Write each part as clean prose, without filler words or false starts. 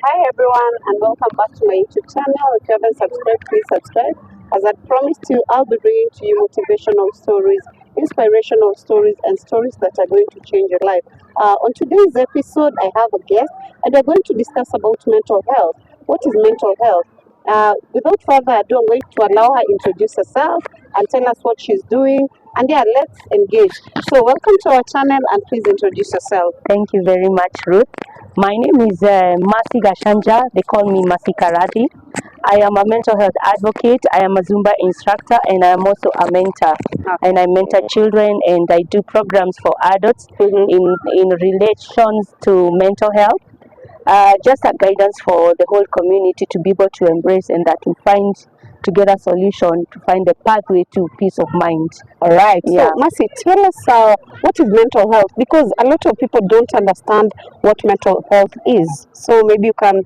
Hi everyone, and welcome back to my YouTube channel. If you haven't subscribed, please subscribe. As I promised you, I'll be bringing to you motivational stories, inspirational stories, and stories that are going to change your life. On today's episode, I have a guest, and we're going to discuss about mental health. What is mental health? Without further ado, I'm going to allow her introduce herself and tell us what she's doing. And yeah, let's engage. So, welcome to our channel, and please introduce yourself. Thank you very much, Ruth. My name is Masi Gashanja. They call me Masi Karati. I am a mental health advocate. I am a Zumba instructor, and I am also a mentor. And I mentor children, and I do programs for adults in relations to mental health. Just a guidance for the whole community to be able to embrace and that to find together solution to find a pathway to peace of mind. All right. Yeah. So, Masi, tell us what is mental health, because a lot of people don't understand what mental health is. So maybe you can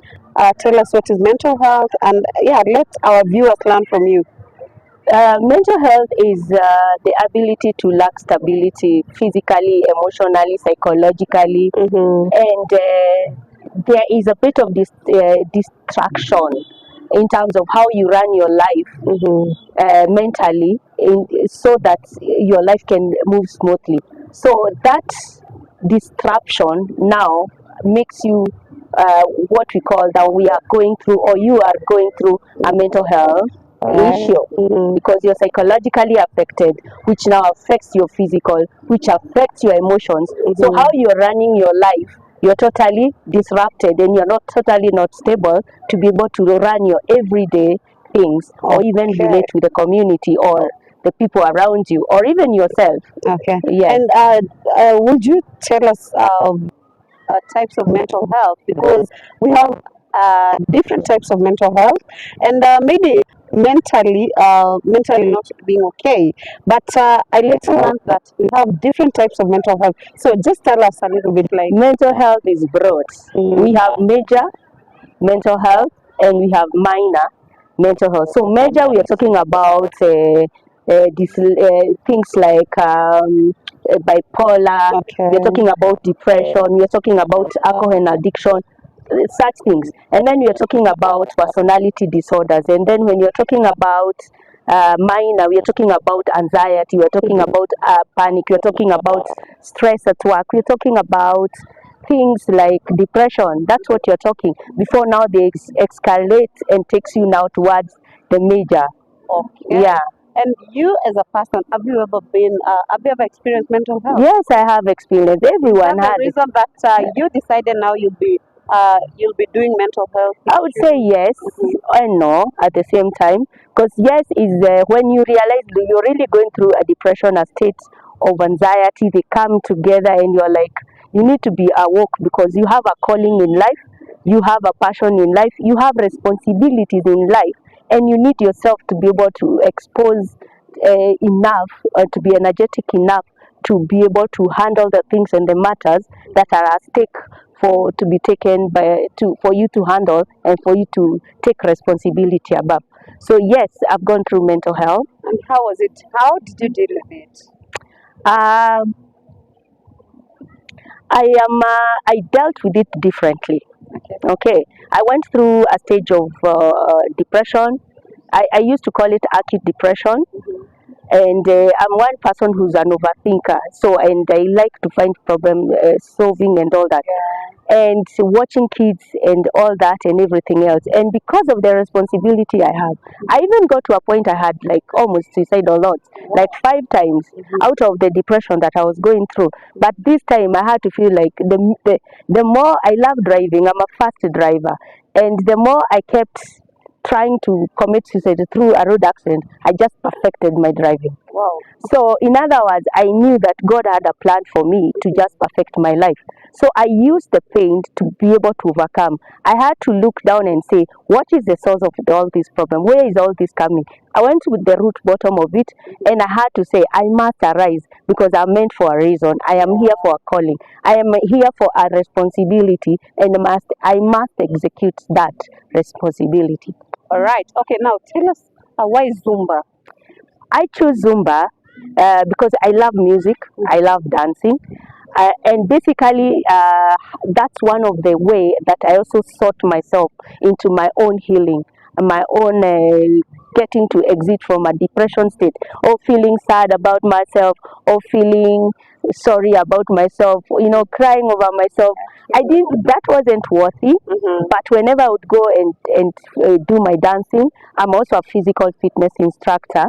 tell us what is mental health, and yeah, let our viewers learn from you. Mental health is the ability to lack stability physically, emotionally, psychologically, and there is a bit of distraction in terms of how you run your life mentally, so that your life can move smoothly. So that disruption now makes you what we call that we are going through, or you are going through a mental health issue, because you're psychologically affected, which now affects your physical, which affects your emotions. So how you're running your life, you're totally disrupted, and you're not stable to be able to run your everyday things, or even relate with the community or the people around you, or even yourself. Okay. Yes. And would you tell us types of mental health, because we have different types of mental health, and maybe mentally not being okay, but I later learned that we have different types of mental health. So just tell us a little bit, like Mental health is broad. We have major mental health and we have minor mental health. So major, we are talking about things like bipolar. We're talking about depression. We're talking about alcohol and addiction, such things. And then we're talking about personality disorders. And then when you're talking about minor, we're talking about anxiety. We're talking about panic. We're talking about stress at work. We're talking about things like depression. That's what you're talking. Before now, they escalate and takes you now towards the major. okay. Yeah. And you, as a person, have you ever experienced mental health? Yes, I have experienced. Everyone That's had. the reason that you decided now you'll be doing mental health. I would say yes and no at the same time, because yes is when you realize that you're really going through a depression, a state of anxiety, they come together and you're like, you need to be awoke, because you have a calling in life, you have a passion in life, you have responsibilities in life, and you need yourself to be able to expose enough, to be energetic enough to be able to handle the things and the matters that are at stake for to be taken for you to handle and for you to take responsibility above. So yes, I've gone through mental health. And how was it? How did you deal with it? I dealt with it differently. Okay, I went through a stage of depression. I used to call it acute depression. And I'm one person who's an overthinker, and I like to find problem solving and all that, and watching kids and all that and everything else. And because of the responsibility I have, I even got to a point I had like almost suicidal thoughts, like 5 times out of the depression that I was going through. But this time I had to feel like the more I love driving, I'm a fast driver, and the more I kept trying to commit suicide through a road accident, I just perfected my driving. Wow. So in other words, I knew that God had a plan for me to just perfect my life. So I used the pain to be able to overcome. I had to look down and say, what is the source of all this problem? Where is all this coming? I went with the root bottom of it, and I had to say, I must arise, because I'm meant for a reason. I am here for a calling. I am here for a responsibility, and I must execute that responsibility. All right. Okay. Now tell us why Zumba? I chose Zumba because I love music. I love dancing. And basically, that's one of the way that I also sought myself into my own healing, my own getting to exit from a depression state, or feeling sad about myself, or feeling sorry about myself, crying over myself. I didn't. That wasn't worthy. But whenever I would go and do my dancing, I'm also a physical fitness instructor.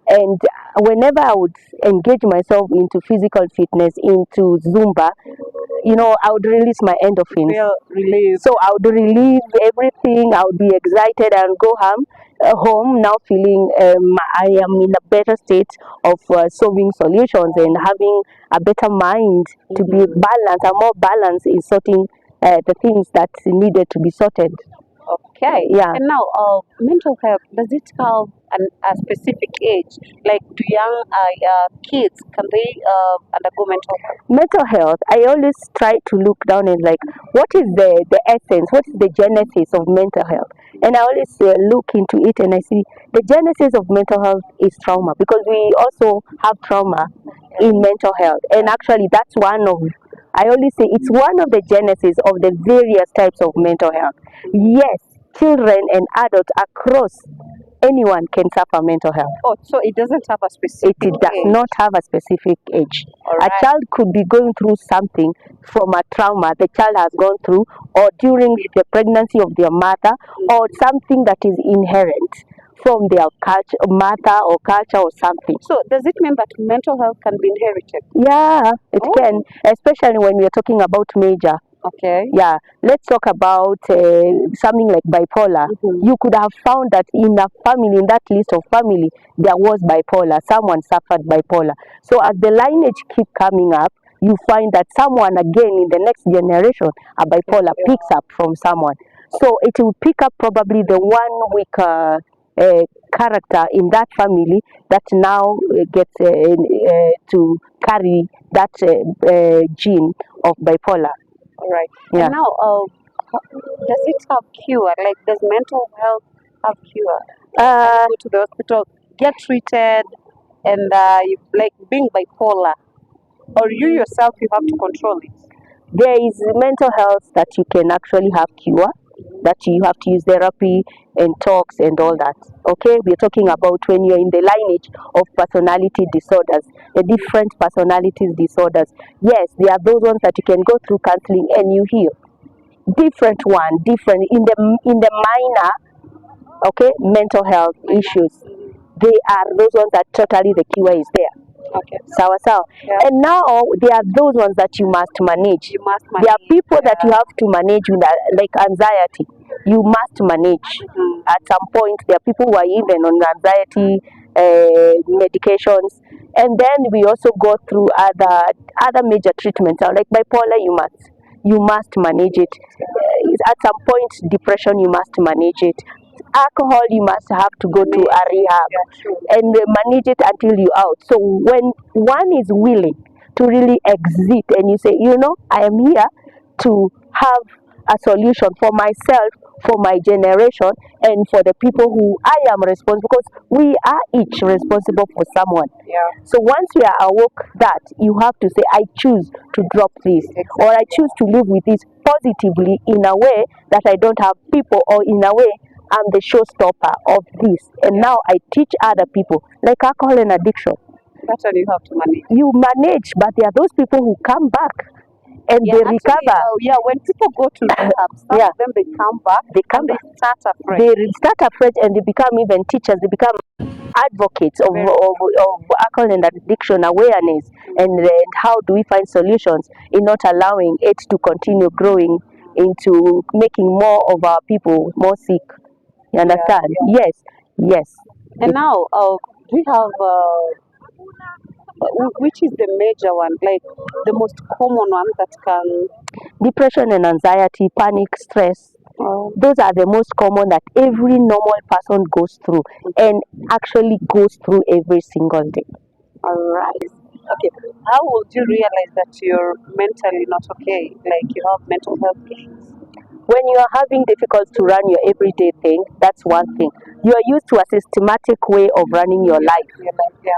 And whenever I would engage myself into physical fitness, into Zumba, I would release my endorphins. Feel relieved. So I would relieve everything. I would be excited and go home now feeling I am in a better state of solving solutions and having a better mind to be balanced. A more balance in sorting the things that needed to be sorted. Okay. Yeah. And now, mental health, does it have a specific age? Like, do young kids, can they undergo mental health? Mental health, I always try to look down and like, what is the essence, what is the genesis of mental health? And I always look into it and I see the genesis of mental health is trauma, because we also have trauma in mental health. And actually, that's one of, I always say it's one of the genesis of the various types of mental health. Yes, children and adults across, anyone can suffer mental health. Oh, so it doesn't have a specific It does age. not have a specific age. Alright. A child could be going through something from a trauma the child has gone through, or during the pregnancy of their mother, or something that is inherent from their culture, mother or culture or something. So does it mean that mental health can be inherited? Yeah, it can, especially when we are talking about major. Okay. Yeah, let's talk about something like bipolar. You could have found that in a family, in that list of family, there was bipolar. Someone suffered bipolar. So as the lineage keep coming up, you find that someone again in the next generation, a bipolar picks up from someone. So it will pick up probably the one weak character in that family that now gets to carry that gene of bipolar. All right. Yeah. And now, does it have cure? Like, does mental health have cure? Can you go to the hospital, get treated, and like being bipolar, or you yourself, you have to control it? There is mental health that you can actually have cure, that you have to use therapy and talks and all that. Okay, we're talking about when you're in the lineage of personality disorders, the different personalities disorders. Yes, there are those ones that you can go through counseling and you heal. Different in the minor, okay, mental health issues. They are those ones that totally the cure is there. Okay. Sawa. Yeah. And now there are those ones that you must manage. You must manage. There are people that you have to manage with like anxiety. You must manage. At some point, there are people who are even on anxiety medications, and then we also go through other major treatments. Like bipolar, you must manage it. At some point, depression, you must manage it. Alcohol, you must have to go to a rehab and manage it until you're out. So when one is willing to really exit and you say, I am here to have a solution for myself, for my generation, and for the people who I am responsible, because we are each responsible for someone. Yeah. So once you are awoke that, you have to say, I choose to drop this, or I choose to live with this positively in a way that I don't have people, or in a way I'm the showstopper of this. And now I teach other people, like alcohol and addiction. That's what you have to manage. You manage, but there are those people who come back and they Actually, recover. when people go to rehab, some of them, they come back, they start afresh. They start afresh and they become even teachers, they become advocates of alcohol and addiction awareness, and how do we find solutions in not allowing it to continue growing into making more of our people more sick. You understand? Yes. And now, we have, which is the major one, like the most common one that can... Depression and anxiety, panic, stress. Those are the most common that every normal person goes through, and actually goes through every single day. All right. Okay. How would you realize that you're mentally not okay? Like you have mental health issues? When you are having difficulty to run your everyday thing, that's one thing. You are used to a systematic way of running your life. Yeah.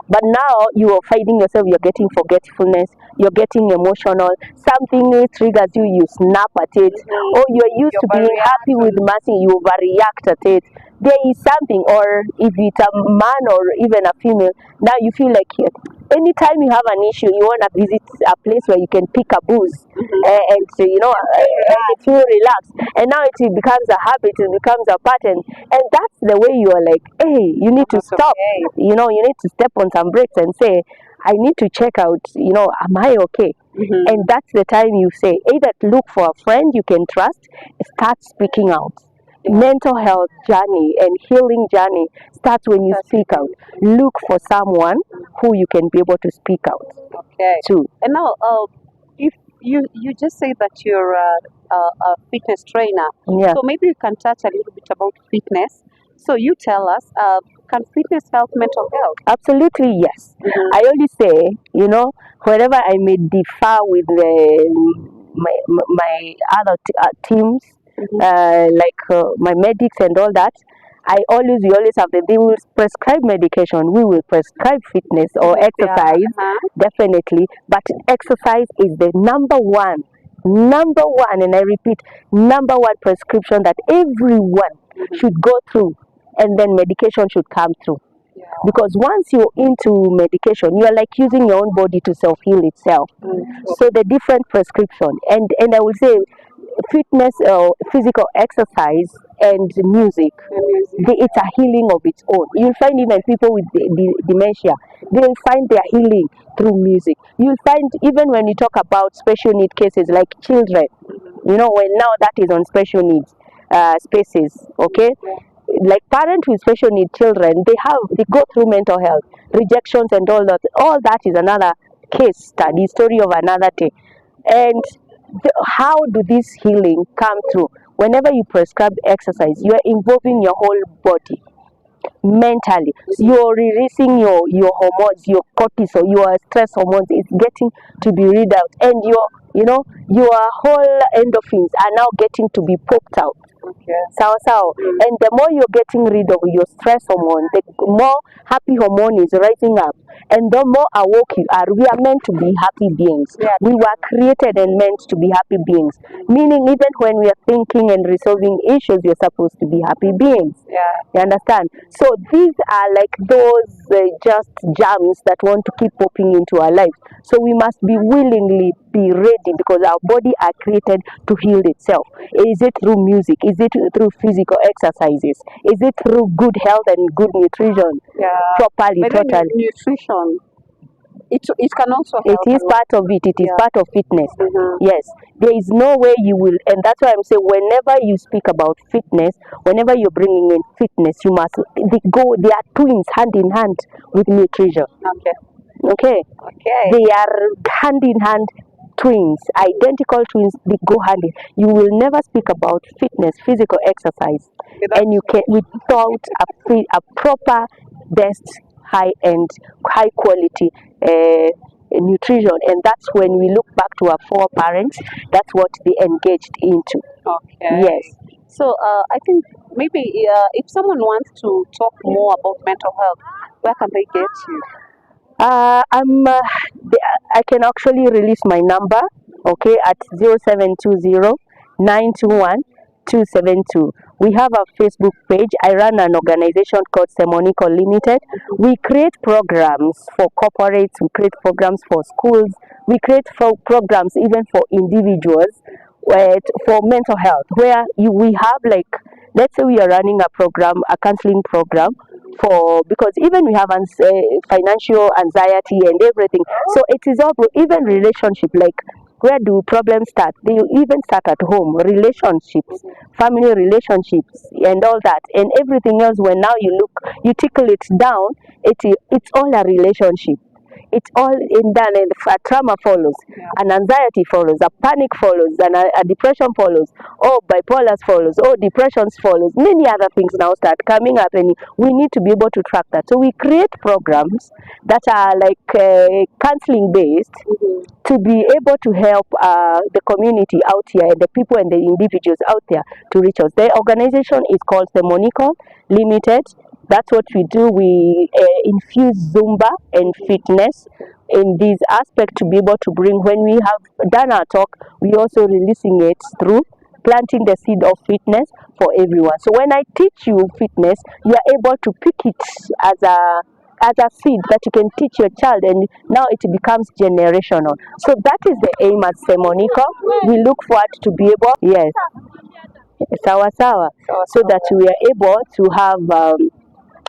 But now you are finding yourself, you're getting forgetfulness, you're getting emotional, something triggers you, you snap at it, or you're used to being happy with nothing, you overreact at it. There is something, or if it's a man or even a female, now you feel like anytime you have an issue, you want to visit a place where you can pick a booze and feel relaxed. And now it becomes a habit, it becomes a pattern, and that's the way you are like, hey, you need to stop. You need to step on some brakes and say, I need to check out, am I okay? And that's the time you say, either look for a friend you can trust, start speaking out. Mental health journey and healing journey starts when you speak out. Look for someone who you can be able to speak out to. And now, if you just say that you're a fitness trainer, so maybe you can touch a little bit about fitness. So you tell us, can fitness help mental health? Absolutely, yes. I always say, wherever I may differ with my other teams, like my medics and all that, we always have they will prescribe medication, we will prescribe fitness or exercise, definitely, but exercise is the number one, and I repeat, number one prescription that everyone should go through, and then medication should come through. Because once you're into medication, you are like using your own body to self-heal itself. So the different prescription, and I will say fitness or physical exercise and music, it's a healing of its own. You'll find even people with dementia, they'll find their healing through music. You'll find even when you talk about special need cases like children, when now that is on special needs spaces, okay? Like parents with special need children, they go through mental health, rejections and all that. All that is another case study, story of another day. And how do this healing come through? Whenever you prescribe exercise, you are involving your whole body mentally. You're releasing your hormones, your cortisol, your stress hormones is getting to be read out, and your whole endorphins are now getting to be popped out. And the more you're getting rid of your stress hormone, the more happy hormone is rising up, and the more awoke you are. We are meant to be happy beings. We were created and meant to be happy beings, meaning even when we are thinking and resolving issues, we are supposed to be happy beings. You understand? So these are like those just germs that want to keep popping into our lives. So we must be willingly be ready, because our body are created to heal itself. Is it through music? Is it through physical exercises? Is it through good health and good nutrition? Properly, totally. Nutrition, it can also help. It is part of it. It is part of fitness. Yes, there is no way you will, and that's why I'm saying whenever you speak about fitness, whenever you're bringing in fitness, you must they are twins hand in hand with nutrition. Okay. They are hand in hand twins, identical twins. They go hand in. You will never speak about fitness, physical exercise, and you can without a proper, best, high-end, high-quality nutrition. And that's when we look back to our foreparents. That's what they engaged into. Yes. So I think maybe if someone wants to talk more about mental health, where can they get you? I can actually release my number, okay, at 0720-921-272. We have a Facebook page. I run an organization called Semonico Limited. We create programs for corporates, we create programs for schools, we create programs even for individuals for mental health, where we have, like, let's say we are running a counseling program because even we have financial anxiety and everything. So it is all even relationship, like where do problems start? They even start at home, relationships, family relationships and all that, and everything else. When now you tickle it down, it's all a relationship. it's all in done, and a trauma follows, an anxiety follows, a panic follows, and a depression follows, or bipolar follows, or depressions follows. Many other things now start coming up, and we need to be able to track that. So we create programs that are like counseling based, to be able to help the community out here, and the people and the individuals out there to reach us. The organization is called Semonico Limited. That's what we do. We infuse Zumba and fitness in this aspect to be able to bring, when we have done our talk, we also releasing it through planting the seed of fitness for everyone. So when I teach you fitness, you are able to pick it as a seed that you can teach your child, and now it becomes generational. So that is the aim at Semonico. We look forward to be able, yes, sawa, so that we are able to have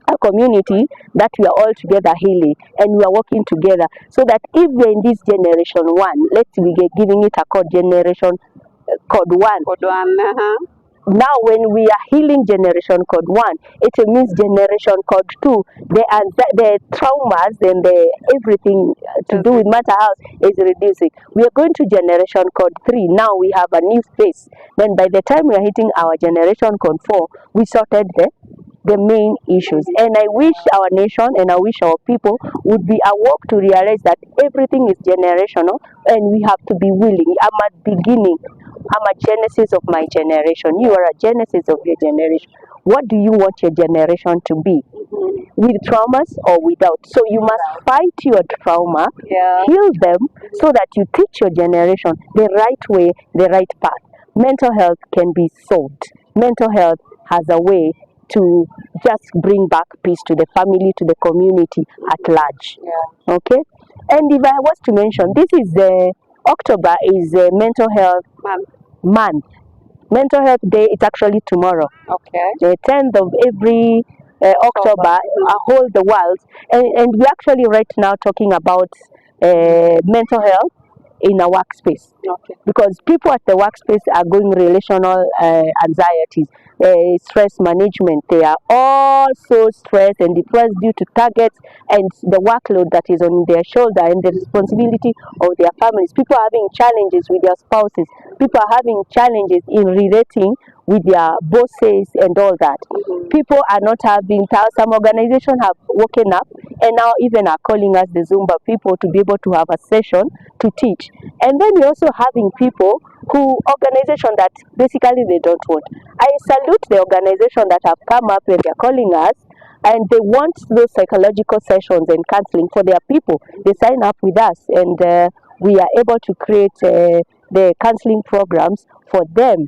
a community that we are all together healing, and we are working together, so that if we're in this generation one, let's be giving it a code, generation code one. Now when we are healing generation code 1, it means generation code 2, the traumas and the everything to do with mental health is reducing. We are going to generation code 3. Now we have a new space. Then by the time we are hitting our generation code 4, we sorted the main issues. And I wish our nation and I wish our people would be awoke to realize that everything is generational, and we have to be willing. I'm at beginning. I'm a genesis of my generation. You are a genesis of your generation. What do you want your generation to be? With traumas or without? So you must fight your trauma, heal them, so that you teach your generation the right way, the right path. Mental health can be solved. Mental health has a way to just bring back peace to the family, to the community at large. Okay? And if I was to mention, this is October is mental health month. Mental health day is actually tomorrow. Okay. The 10th of every October, whole the world. And we're actually right now talking about mental health in a workspace. Okay. Because people at the workspace are going relational anxieties, stress management. They are all so stressed and depressed due to targets and the workload that is on their shoulder and the responsibility of their families. People are having challenges with their spouses. People are having challenges in relating with their bosses and all that. People are not having, some organizations have woken up and now even are calling us the Zumba people to be able to have a session to teach. And then we're also having people organization that basically they don't want. I salute the organization that have come up and they're calling us, and they want those psychological sessions and counseling for their people. They sign up with us, and we are able to create the counseling programs for them,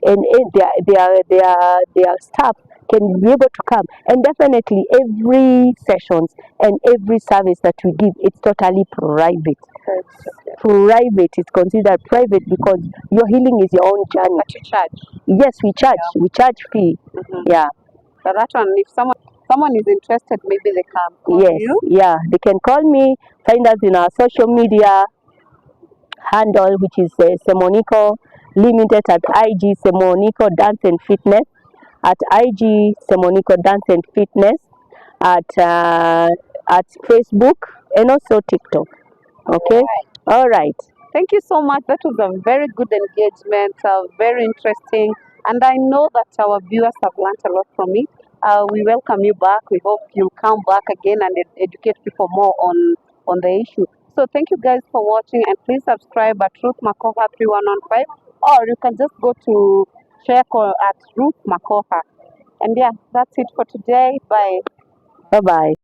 and their staff can be able to come. And definitely every sessions and every service that we give, it's totally private. Private is considered private because your healing is your own journey. But you charge? Yes, we charge. We charge fee. Yeah. So that one, if someone is interested, maybe they can call you? Yeah, they can call me. Find us in our social media handle, which is Semonico Limited at IG Semonico Dance and Fitness, at IG Semonico Dance and Fitness, at Facebook, and also TikTok. Okay? All right. Thank you so much. That was a very good engagement, very interesting, and I know that our viewers have learned a lot from it. We welcome you back. We hope you'll come back again and educate people more on the issue. So thank you guys for watching, and please subscribe at Ruth Makoha 3115, or you can just go to share at Ruth Makoha. And yeah, that's it for today. Bye. Bye-bye.